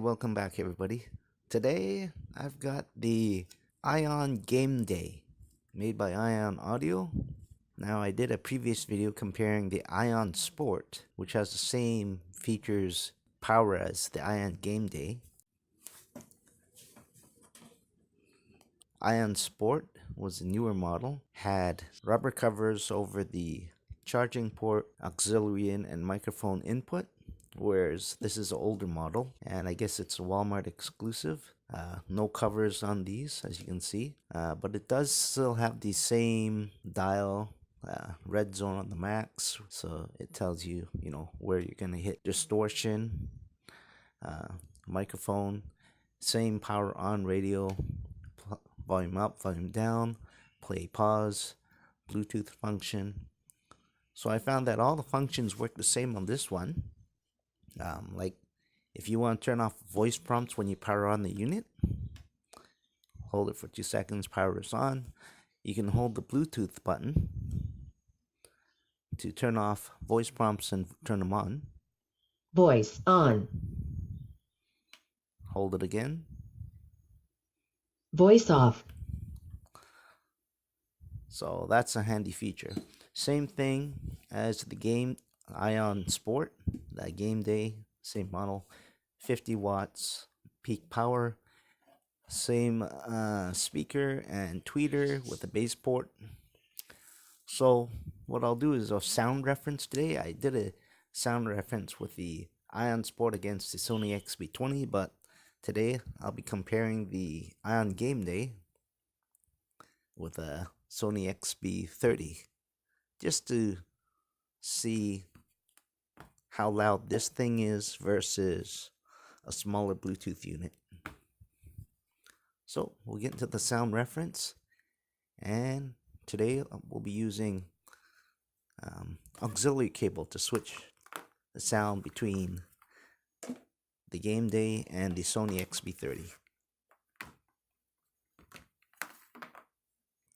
welcome back everybody. Today I've got the Ion Game Day made by Ion Audio. Now I did a previous video comparing the Ion Sport, which has the same features, power as the Ion Game Day. Ion Sport was a newer model, had rubber covers over the charging port, auxiliary in, and microphone input. Whereas this is an older model, and I guess it's a Walmart exclusive. No covers on these, as you can see, but it does still have the same dial, red zone on the max, so it tells you, where you're gonna hit distortion, microphone, same power on radio, volume up, volume down, play, pause, Bluetooth function. So I found that all the functions work the same on this one. Like if you want to turn off voice prompts when you power on the unit, hold it for 2 seconds, power is on. You can hold the Bluetooth button to turn off voice prompts and turn them on. Voice on. Hold it again. Voice off. So that's a handy feature. Same thing as the Ion Sport, that Game Day, same model, 50 watts peak power, same speaker and tweeter with a bass port. So what I'll do is a sound reference today. I did a sound reference with the Ion Sport against the Sony XB30, but today I'll be comparing the Ion Game Day with a Sony XB30, just to see how loud this thing is versus a smaller Bluetooth unit. So we'll get into the sound reference, and today we'll be using auxiliary cable to switch the sound between the Game Day and the Sony XB30.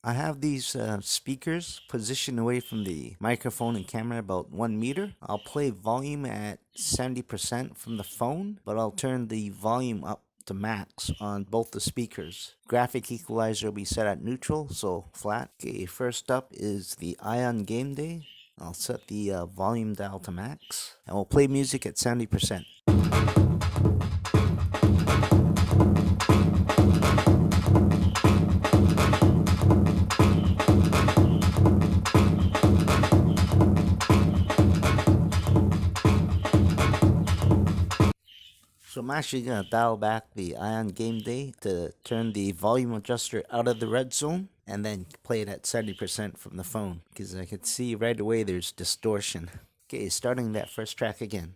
I have these speakers positioned away from the microphone and camera about 1 meter. I'll play volume at 70% from the phone, but I'll turn the volume up to max on both the speakers. Graphic equalizer will be set at neutral, so flat. Okay, first up is the Ion Game Day. I'll set the volume dial to max, and we'll play music at 70%. So I'm actually going to dial back the Ion Game Day to turn the volume adjuster out of the red zone and then play it at 70% from the phone, because I can see right away there's distortion. Okay, starting that first track again.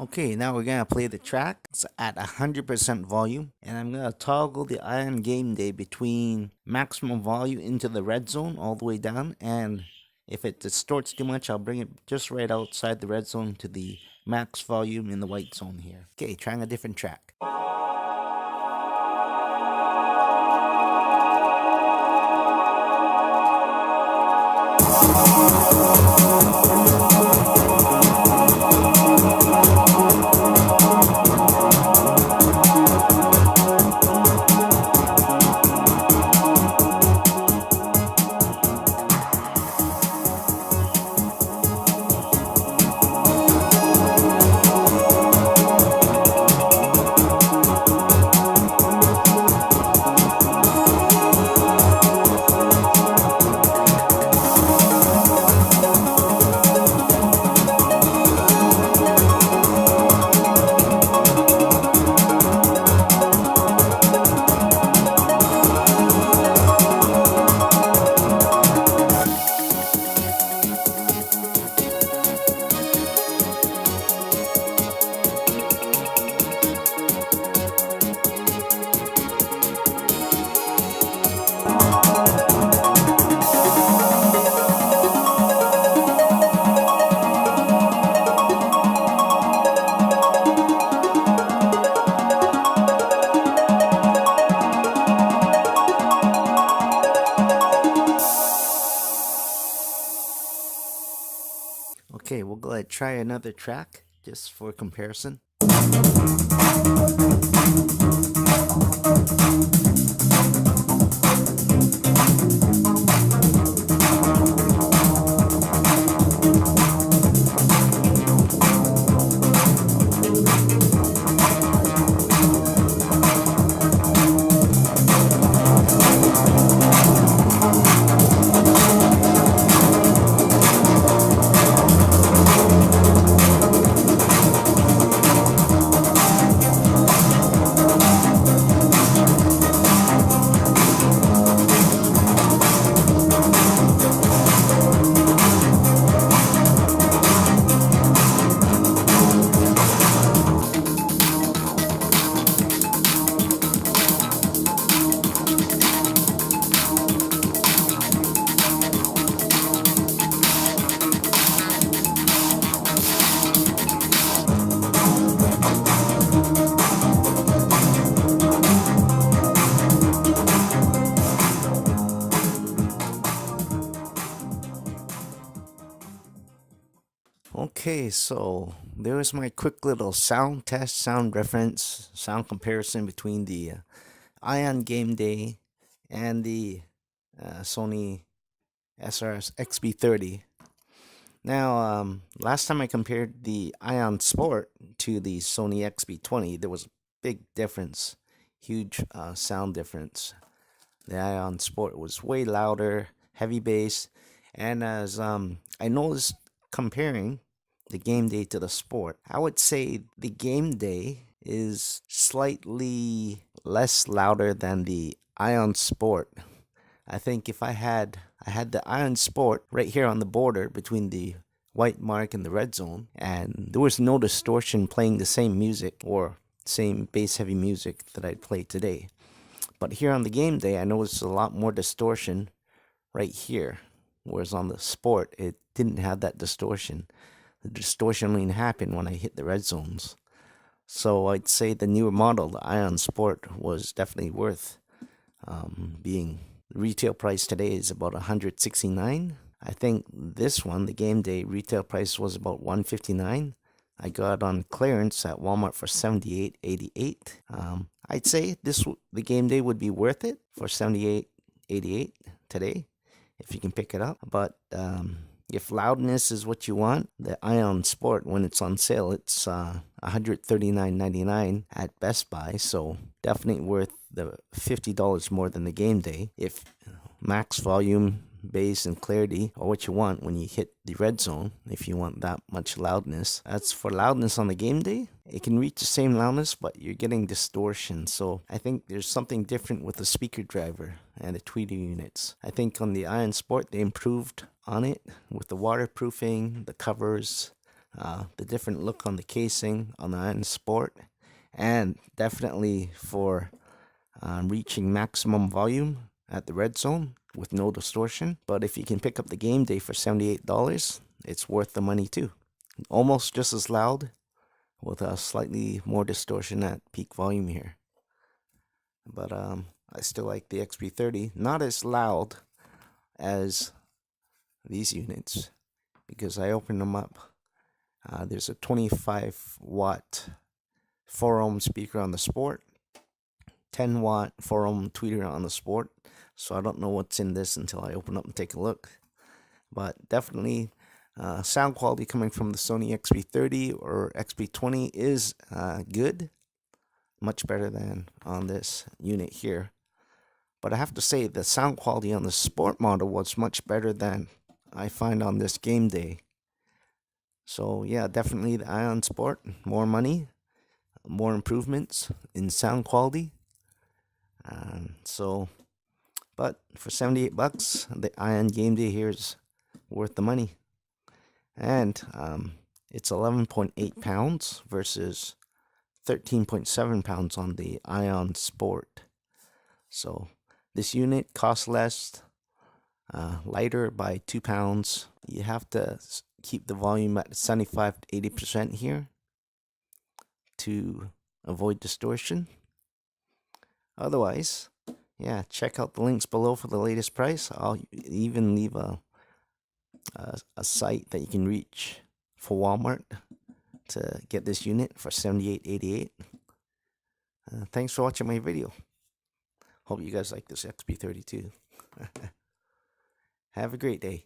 Okay, now we're gonna play the track. It's at 100% volume, and I'm gonna toggle the Ion Game Day between maximum volume into the red zone all the way down, and if it distorts too much, I'll bring it just right outside the red zone to the max volume in the white zone here. Okay, trying a different track. Okay, we'll go ahead and try another track just for comparison. Okay, so there was my quick little sound test, sound reference, sound comparison between the Ion Game Day and the Sony SRS XB30. Now, last time I compared the Ion Sport to the Sony XB20, there was a big difference, huge sound difference. The Ion Sport was way louder, heavy bass, and as I noticed comparing the Game Day to the Sport, I would say the Game Day is slightly less louder than the Ion Sport. I think if I had the Ion Sport right here on the border between the white mark and the red zone, and there was no distortion playing the same music or same bass heavy music that I'd play today. But here on the Game Day, I noticed a lot more distortion right here, whereas on the Sport, it didn't have that distortion. The distortion only happened when I hit the red zones. So I'd say the newer model, the Ion Sport, was definitely worth being. The retail price today is about $169. I think this one, the Game Day retail price was about $159. I got it on clearance at Walmart for $78.88. I'd say the Game Day would be worth it for $78.88 today if you can pick it up. But if loudness is what you want, the Ion Sport, when it's on sale, it's $139.99 at Best Buy. So definitely worth the $50 more than the Game Day. If max volume, bass, and clarity are what you want when you hit the red zone, if you want that much loudness. As for loudness on the Game Day, it can reach the same loudness, but you're getting distortion. So I think there's something different with the speaker driver and the tweeter units. I think on the Ion Sport, they improved on it with the waterproofing, the covers, the different look on the casing on the Ion Sport, and definitely for reaching maximum volume at the red zone with no distortion. But if you can pick up the game day for $78, it's worth the money too. Almost just as loud with a slightly more distortion at peak volume here. But I still like the XB30. Not as loud as these units because I opened them up. There's a 25 watt 4 ohm speaker on the Sport, 10 watt 4 ohm tweeter on the Sport. So I don't know what's in this until I open up and take a look. But definitely sound quality coming from the Sony XB30 or XB20 is good. Much better than on this unit here. But I have to say the sound quality on the Sport model was much better than I find on this game day. So yeah, definitely the Ion Sport, more money, more improvements in sound quality. But for $78, the Ion Game Day here is worth the money. And it's 11.8 pounds versus 13.7 pounds on the Ion Sport. So this unit costs less, lighter by 2 pounds. You have to keep the volume at 75 to 80% here to avoid distortion. Otherwise, yeah, check out the links below for the latest price. I'll even leave a site that you can reach for Walmart to get this unit for $78.88. Thanks for watching my video. Hope you guys like this XB32. Have a great day.